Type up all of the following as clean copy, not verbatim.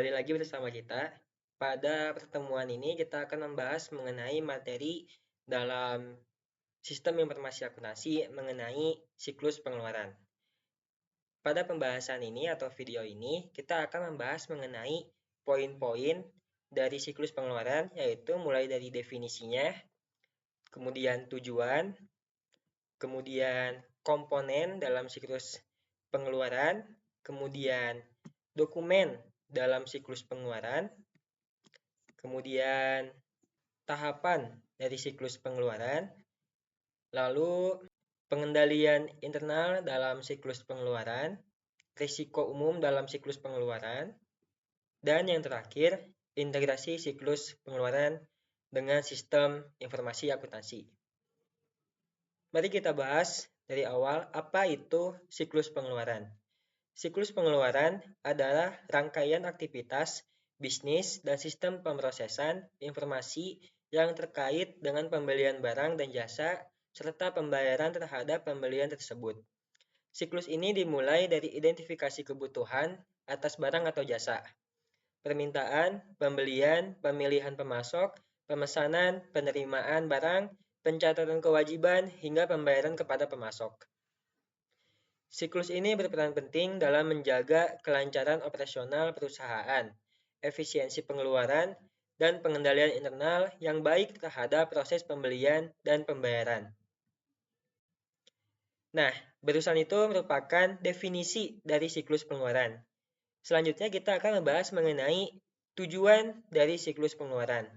Kembali lagi bersama kita. Pada pertemuan ini kita akan membahas mengenai materi dalam sistem informasi akuntansi mengenai siklus pengeluaran. Pada pembahasan ini atau video ini, kita akan membahas mengenai poin-poin dari siklus pengeluaran, yaitu mulai dari definisinya, kemudian tujuan, kemudian komponen dalam siklus pengeluaran, kemudian dokumen dalam siklus pengeluaran, kemudian tahapan dari siklus pengeluaran, lalu pengendalian internal dalam siklus pengeluaran, risiko umum dalam siklus pengeluaran, dan yang terakhir, integrasi siklus pengeluaran dengan sistem informasi akuntansi. Mari kita bahas dari awal apa itu siklus pengeluaran. Siklus pengeluaran adalah rangkaian aktivitas, bisnis, dan sistem pemrosesan informasi yang terkait dengan pembelian barang dan jasa serta pembayaran terhadap pembelian tersebut. Siklus ini dimulai dari identifikasi kebutuhan atas barang atau jasa, permintaan, pembelian, pemilihan pemasok, pemesanan, penerimaan barang, pencatatan kewajiban, hingga pembayaran kepada pemasok. Siklus ini berperan penting dalam menjaga kelancaran operasional perusahaan, efisiensi pengeluaran, dan pengendalian internal yang baik terhadap proses pembelian dan pembayaran. Nah, barusan itu merupakan definisi dari siklus pengeluaran. Selanjutnya kita akan membahas mengenai tujuan dari siklus pengeluaran.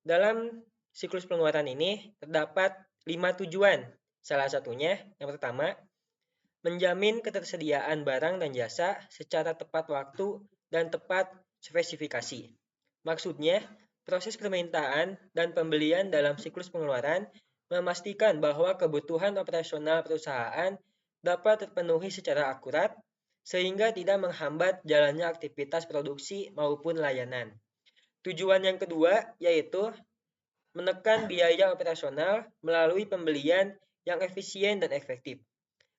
Dalam siklus pengeluaran ini terdapat 5 tujuan. Salah satunya, yang pertama, menjamin ketersediaan barang dan jasa secara tepat waktu dan tepat spesifikasi. Maksudnya, proses permintaan dan pembelian dalam siklus pengeluaran memastikan bahwa kebutuhan operasional perusahaan dapat terpenuhi secara akurat sehingga tidak menghambat jalannya aktivitas produksi maupun layanan. Tujuan yang kedua yaitu menekan biaya operasional melalui pembelian yang efisien dan efektif.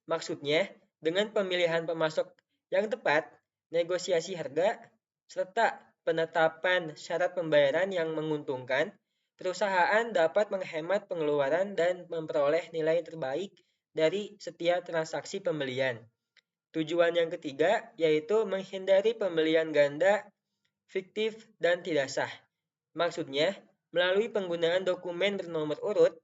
Maksudnya, dengan pemilihan pemasok yang tepat, negosiasi harga, serta penetapan syarat pembayaran yang menguntungkan, perusahaan dapat menghemat pengeluaran dan memperoleh nilai terbaik dari setiap transaksi pembelian. Tujuan yang ketiga yaitu menghindari pembelian ganda, fiktif, dan tidak sah. Maksudnya, melalui penggunaan dokumen bernomor urut,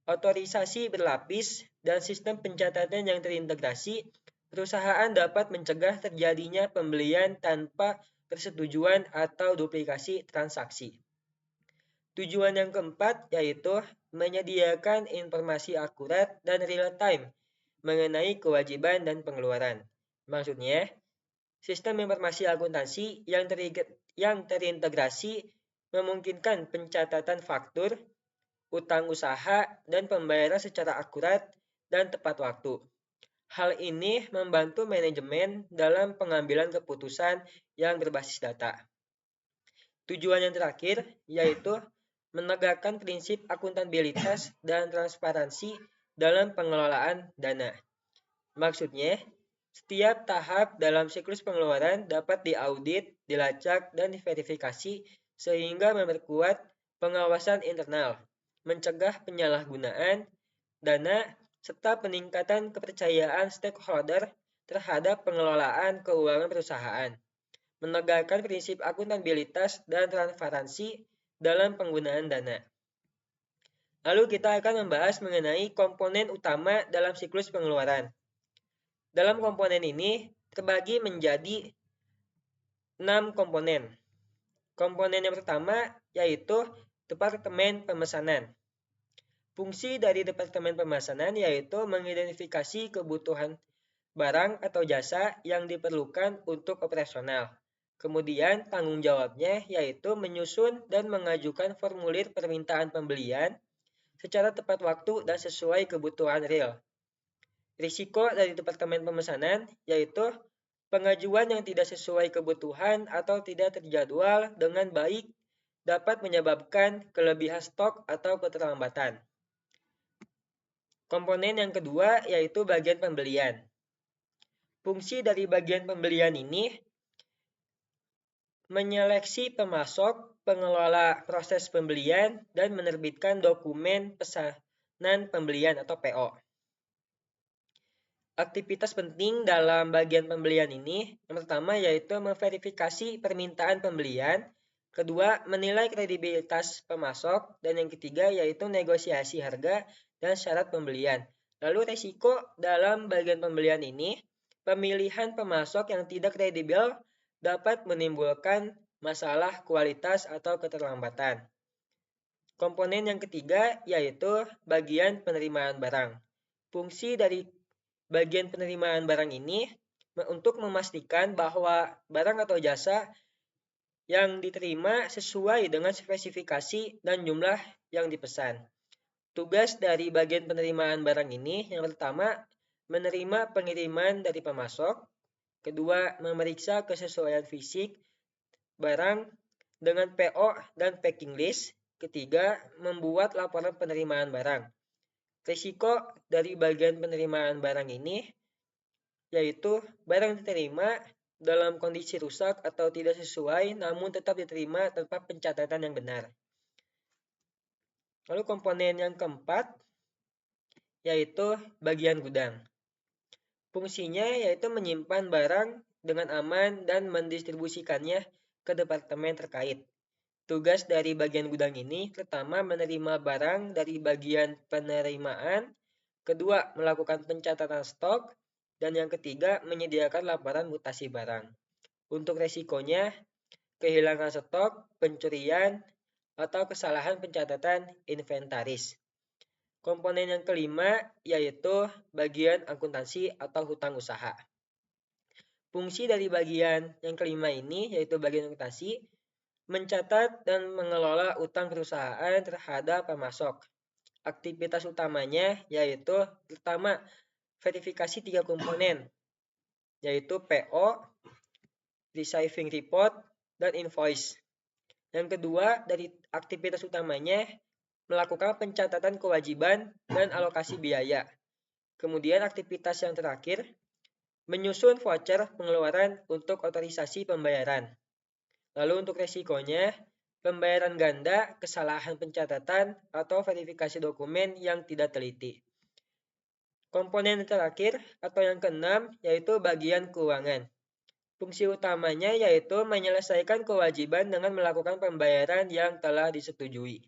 otorisasi berlapis, dan sistem pencatatan yang terintegrasi, perusahaan dapat mencegah terjadinya pembelian tanpa persetujuan atau duplikasi transaksi. Tujuan yang keempat yaitu menyediakan informasi akurat dan real-time mengenai kewajiban dan pengeluaran. Maksudnya, sistem informasi akuntansi yang terintegrasi memungkinkan pencatatan faktur, utang usaha, dan pembayaran secara akurat dan tepat waktu. Hal ini membantu manajemen dalam pengambilan keputusan yang berbasis data. Tujuan yang terakhir yaitu menegakkan prinsip akuntabilitas dan transparansi dalam pengelolaan dana. Maksudnya, setiap tahap dalam siklus pengeluaran dapat diaudit, dilacak, dan diverifikasi sehingga memperkuat pengawasan internal, mencegah penyalahgunaan dana, serta peningkatan kepercayaan stakeholder terhadap pengelolaan keuangan perusahaan, menegakkan prinsip akuntabilitas dan transparansi dalam penggunaan dana. Lalu kita akan membahas mengenai komponen utama dalam siklus pengeluaran. Dalam komponen ini terbagi menjadi 6 komponen. Komponen yang pertama yaitu Departemen Pemesanan. Fungsi dari Departemen Pemesanan yaitu mengidentifikasi kebutuhan barang atau jasa yang diperlukan untuk operasional. Kemudian tanggung jawabnya yaitu menyusun dan mengajukan formulir permintaan pembelian secara tepat waktu dan sesuai kebutuhan real. Risiko dari Departemen Pemesanan yaitu pengajuan yang tidak sesuai kebutuhan atau tidak terjadwal dengan baik dapat menyebabkan kelebihan stok atau keterlambatan. Komponen yang kedua yaitu bagian pembelian. Fungsi dari bagian pembelian ini menyeleksi pemasok, pengelola proses pembelian, dan menerbitkan dokumen pesanan pembelian atau PO. Aktivitas penting dalam bagian pembelian ini, yang pertama yaitu memverifikasi permintaan pembelian, kedua menilai kredibilitas pemasok, dan yang ketiga yaitu negosiasi harga dan syarat pembelian. Lalu resiko dalam bagian pembelian ini, pemilihan pemasok yang tidak kredibel dapat menimbulkan masalah kualitas atau keterlambatan. Komponen yang ketiga yaitu bagian penerimaan barang. Fungsi dari bagian penerimaan barang ini untuk memastikan bahwa barang atau jasa yang diterima sesuai dengan spesifikasi dan jumlah yang dipesan. Tugas dari bagian penerimaan barang ini yang pertama, menerima pengiriman dari pemasok, kedua, memeriksa kesesuaian fisik barang dengan PO dan packing list, ketiga, membuat laporan penerimaan barang. Risiko dari bagian penerimaan barang ini yaitu barang diterima dalam kondisi rusak atau tidak sesuai namun tetap diterima tanpa pencatatan yang benar. Lalu komponen yang keempat yaitu bagian gudang. Fungsinya yaitu menyimpan barang dengan aman dan mendistribusikannya ke departemen terkait. Tugas dari bagian gudang ini pertama menerima barang dari bagian penerimaan, kedua melakukan pencatatan stok, dan yang ketiga menyediakan laporan mutasi barang. Untuk resikonya, kehilangan stok, pencurian, atau kesalahan pencatatan inventaris. Komponen yang kelima yaitu bagian akuntansi atau hutang usaha. Fungsi dari bagian yang kelima ini yaitu bagian akuntansi mencatat dan mengelola utang perusahaan terhadap pemasok. Aktivitas utamanya yaitu pertama verifikasi 3 komponen yaitu PO, receiving report, dan invoice. Yang kedua dari aktivitas utamanya melakukan pencatatan kewajiban dan alokasi biaya. Kemudian aktivitas yang terakhir menyusun voucher pengeluaran untuk otorisasi pembayaran. Lalu untuk resikonya, pembayaran ganda, kesalahan pencatatan, atau verifikasi dokumen yang tidak teliti. Komponen terakhir atau yang keenam yaitu bagian keuangan. Fungsi utamanya yaitu menyelesaikan kewajiban dengan melakukan pembayaran yang telah disetujui.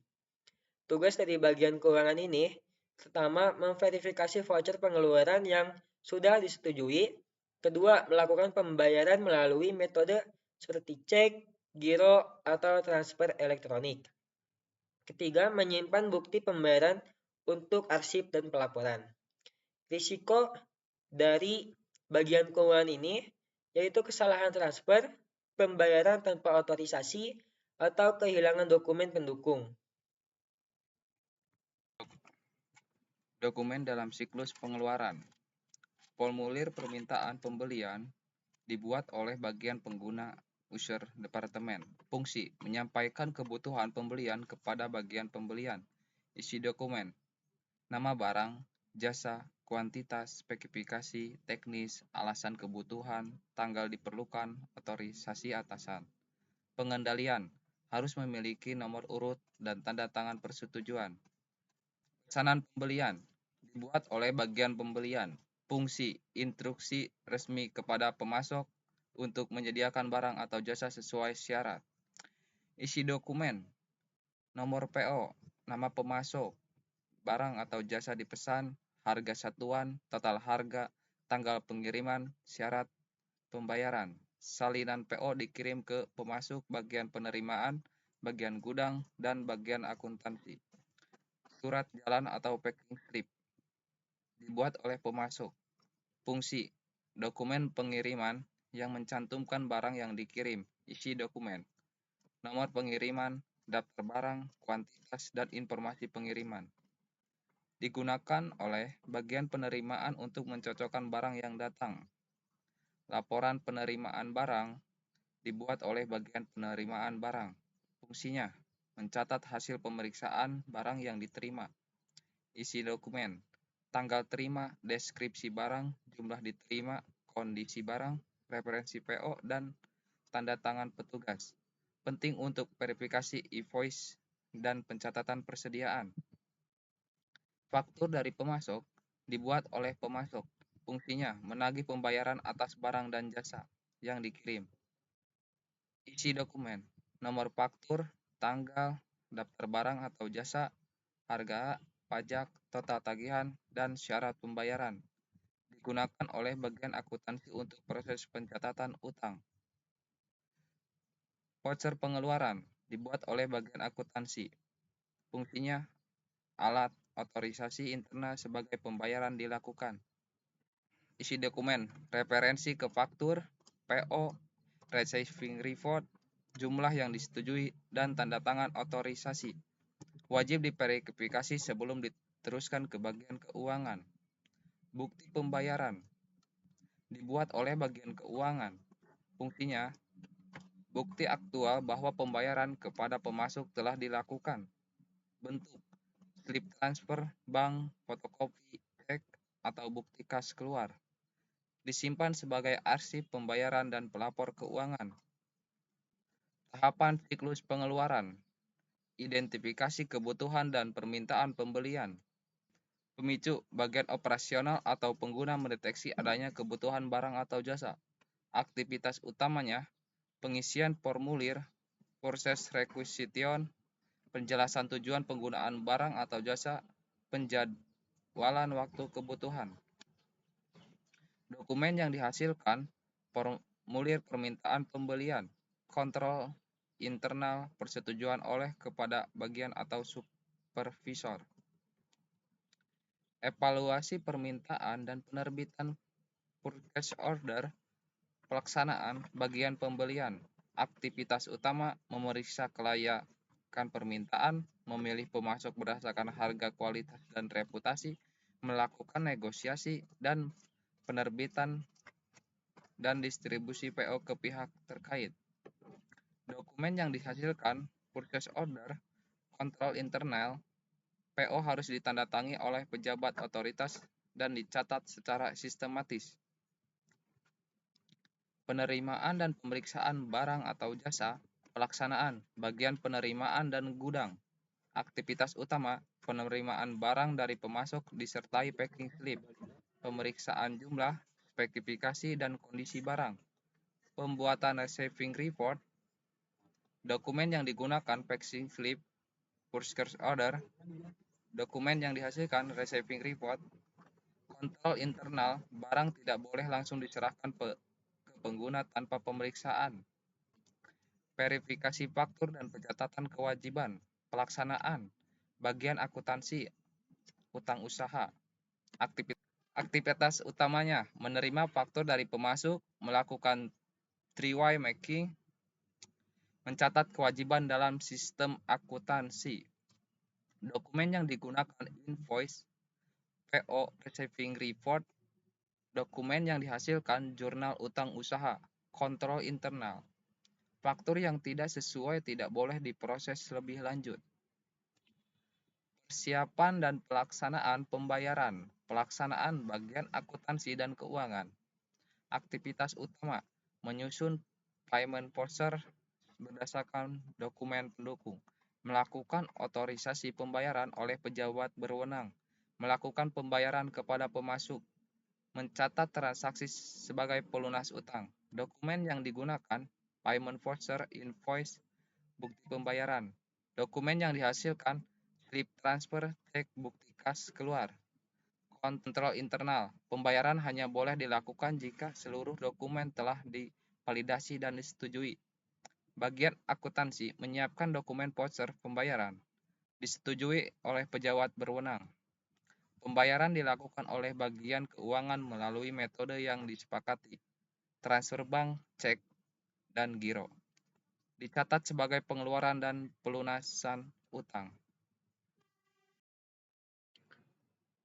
Tugas dari bagian keuangan ini pertama memverifikasi voucher pengeluaran yang sudah disetujui, kedua melakukan pembayaran melalui metode seperti cek, giro, atau transfer elektronik. Ketiga, menyimpan bukti pembayaran untuk arsip dan pelaporan. Risiko dari bagian keuangan ini yaitu kesalahan transfer, pembayaran tanpa otorisasi, atau kehilangan dokumen pendukung. Dokumen dalam siklus pengeluaran. Formulir permintaan pembelian dibuat oleh bagian pengguna user departemen. Fungsi menyampaikan kebutuhan pembelian kepada bagian pembelian. Isi dokumen: nama barang, jasa, kuantitas, spesifikasi, teknis, alasan kebutuhan, tanggal diperlukan, otorisasi atasan. Pengendalian harus memiliki nomor urut dan tanda tangan persetujuan. Pesanan pembelian dibuat oleh bagian pembelian. Fungsi instruksi resmi kepada pemasok untuk menyediakan barang atau jasa sesuai syarat. Isi dokumen: nomor PO, nama pemasok, barang atau jasa dipesan, harga satuan, total harga, tanggal pengiriman, syarat pembayaran. Salinan PO dikirim ke pemasok, bagian penerimaan, bagian gudang, dan bagian akuntansi. Surat jalan atau packing slip dibuat oleh pemasok. Fungsi dokumen pengiriman yang mencantumkan barang yang dikirim. Isi dokumen: nomor pengiriman, daftar barang, kuantitas, dan informasi pengiriman. Digunakan oleh bagian penerimaan untuk mencocokkan barang yang datang. Laporan penerimaan barang dibuat oleh bagian penerimaan barang. Fungsinya mencatat hasil pemeriksaan barang yang diterima. Isi dokumen: tanggal terima, deskripsi barang, jumlah diterima, kondisi barang, referensi PO, dan tanda tangan petugas. Penting untuk verifikasi invoice dan pencatatan persediaan. Faktur dari pemasok dibuat oleh pemasok. Fungsinya menagih pembayaran atas barang dan jasa yang dikirim. Isi dokumen, nomor faktur, tanggal, daftar barang atau jasa, harga, pajak, total tagihan, dan syarat pembayaran. Digunakan oleh bagian akuntansi untuk proses pencatatan utang. Voucher pengeluaran dibuat oleh bagian akuntansi. Fungsinya alat otorisasi internal sebagai pembayaran dilakukan. Isi dokumen, referensi ke faktur, PO, receiving report, jumlah yang disetujui, dan tanda tangan otorisasi. Wajib diverifikasi sebelum diteruskan ke bagian keuangan. Bukti pembayaran dibuat oleh bagian keuangan. Fungsinya bukti aktual bahwa pembayaran kepada pemasok telah dilakukan. Bentuk slip transfer, bank, fotokopi, cek, atau bukti kas keluar. Disimpan sebagai arsip pembayaran dan pelapor keuangan. Tahapan siklus pengeluaran. Identifikasi kebutuhan dan permintaan pembelian. Pemicu bagian operasional atau pengguna mendeteksi adanya kebutuhan barang atau jasa. Aktivitas utamanya pengisian formulir, proses requisition, penjelasan tujuan penggunaan barang atau jasa, penjadwalan waktu kebutuhan. Dokumen yang dihasilkan, formulir permintaan pembelian, kontrol internal persetujuan oleh kepada bagian atau supervisor. Evaluasi permintaan dan penerbitan purchase order. Pelaksanaan bagian pembelian. Aktivitas utama memeriksa kelayakan permintaan, memilih pemasok berdasarkan harga, kualitas, dan reputasi, melakukan negosiasi dan penerbitan dan distribusi PO ke pihak terkait. Dokumen yang dihasilkan, purchase order, kontrol internal, PO harus ditandatangani oleh pejabat otoritas dan dicatat secara sistematis. Penerimaan dan pemeriksaan barang atau jasa, pelaksanaan, bagian penerimaan dan gudang. Aktivitas utama, penerimaan barang dari pemasok disertai packing slip, pemeriksaan jumlah, spesifikasi dan kondisi barang, pembuatan receiving report, dokumen yang digunakan packing slip, purchase order, dokumen yang dihasilkan receiving report, kontrol internal, barang tidak boleh langsung diserahkan ke pengguna tanpa pemeriksaan. Verifikasi faktur dan pencatatan kewajiban. Pelaksanaan bagian akuntansi utang usaha. Aktivitas utamanya menerima faktur dari pemasok, melakukan 3Y making, mencatat kewajiban dalam sistem akuntansi. Dokumen yang digunakan invoice, PO, receiving report, dokumen yang dihasilkan jurnal utang usaha, kontrol internal. Faktur yang tidak sesuai tidak boleh diproses lebih lanjut. Persiapan dan pelaksanaan pembayaran. Pelaksanaan bagian akuntansi dan keuangan. Aktivitas utama menyusun payment voucher berdasarkan dokumen pendukung. Melakukan otorisasi pembayaran oleh pejabat berwenang. Melakukan pembayaran kepada pemasok. Mencatat transaksi sebagai pelunas utang. Dokumen yang digunakan, payment voucher, invoice, bukti pembayaran. Dokumen yang dihasilkan, slip transfer, cek, bukti kas keluar. Kontrol internal, pembayaran hanya boleh dilakukan jika seluruh dokumen telah divalidasi dan disetujui. Bagian akuntansi menyiapkan dokumen voucher pembayaran, disetujui oleh pejabat berwenang. Pembayaran dilakukan oleh bagian keuangan melalui metode yang disepakati, transfer bank, cek, dan giro. Dicatat sebagai pengeluaran dan pelunasan utang.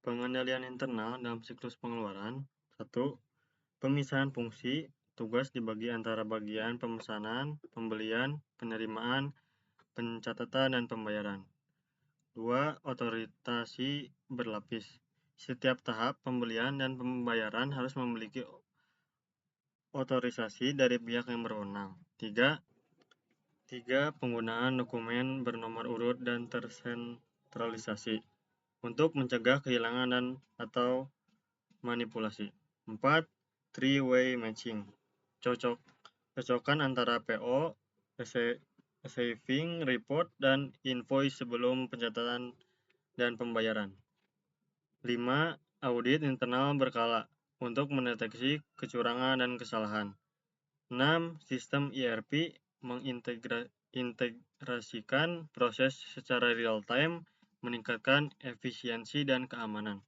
Pengendalian internal dalam siklus pengeluaran. 1. Pemisahan fungsi, tugas dibagi antara bagian pemesanan, pembelian, penerimaan, pencatatan, dan pembayaran. 2. Otorisasi berlapis. Setiap tahap pembelian dan pembayaran harus memiliki otorisasi dari pihak yang berwenang. 3. Penggunaan dokumen bernomor urut dan tersentralisasi untuk mencegah kehilangan dan atau manipulasi. 4. Three-way matching. Cocokan antara PO, receiving report, dan invoice sebelum pencatatan dan pembayaran. 5. Audit internal berkala untuk mendeteksi kecurangan dan kesalahan. 6. Sistem ERP mengintegrasikan proses secara real-time, meningkatkan efisiensi dan keamanan.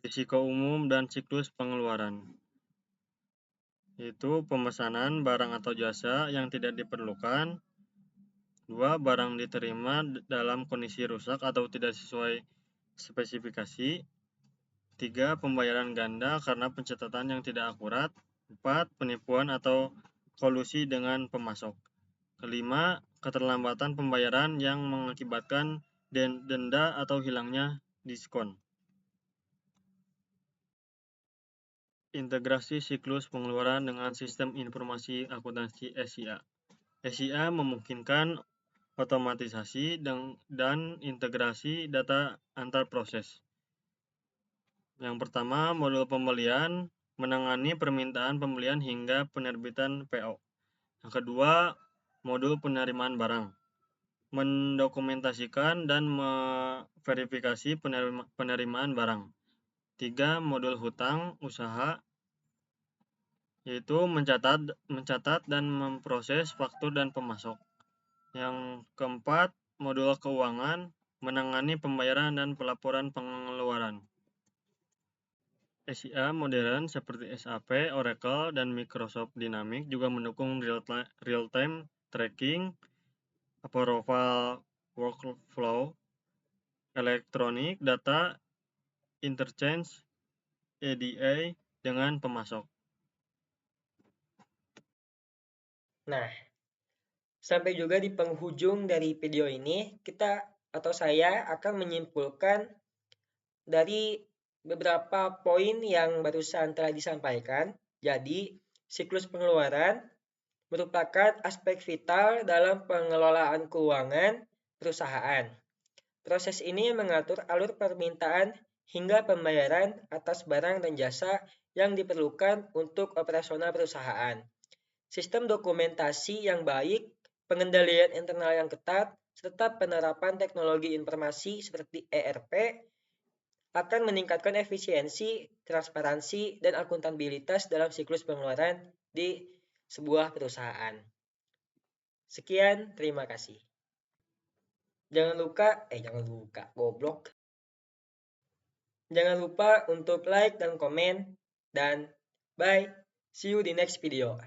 Risiko umum dan siklus pengeluaran, yaitu pemesanan barang atau jasa yang tidak diperlukan. 2. Barang diterima dalam kondisi rusak atau tidak sesuai spesifikasi. 3. Pembayaran ganda karena pencatatan yang tidak akurat. 4. Penipuan atau kolusi dengan pemasok. 5. Keterlambatan pembayaran yang mengakibatkan denda atau hilangnya diskon. Integrasi siklus pengeluaran dengan sistem informasi akuntansi SIA. SIA memungkinkan otomatisasi dan integrasi data antar proses. Yang pertama, modul pembelian menangani permintaan pembelian hingga penerbitan PO. Yang kedua, modul penerimaan barang mendokumentasikan dan memverifikasi penerimaan barang. 3. Modul hutang usaha, yaitu mencatat dan memproses faktur dan pemasok. Yang keempat, modul keuangan menangani pembayaran dan pelaporan pengeluaran. SIA modern seperti SAP, Oracle, dan Microsoft Dynamics juga mendukung real-time tracking, approval workflow, elektronik data interchange, EDA dengan pemasok. Nah, sampai juga di penghujung dari video ini, saya akan menyimpulkan dari beberapa poin yang barusan telah disampaikan. Jadi, siklus pengeluaran merupakan aspek vital dalam pengelolaan keuangan perusahaan. Proses ini mengatur alur permintaan hingga pembayaran atas barang dan jasa yang diperlukan untuk operasional perusahaan. Sistem dokumentasi yang baik, pengendalian internal yang ketat, serta penerapan teknologi informasi seperti ERP akan meningkatkan efisiensi, transparansi, dan akuntabilitas dalam siklus pengeluaran di sebuah perusahaan. Sekian, terima kasih. Jangan lupa untuk like dan komen, dan bye. See you di next video.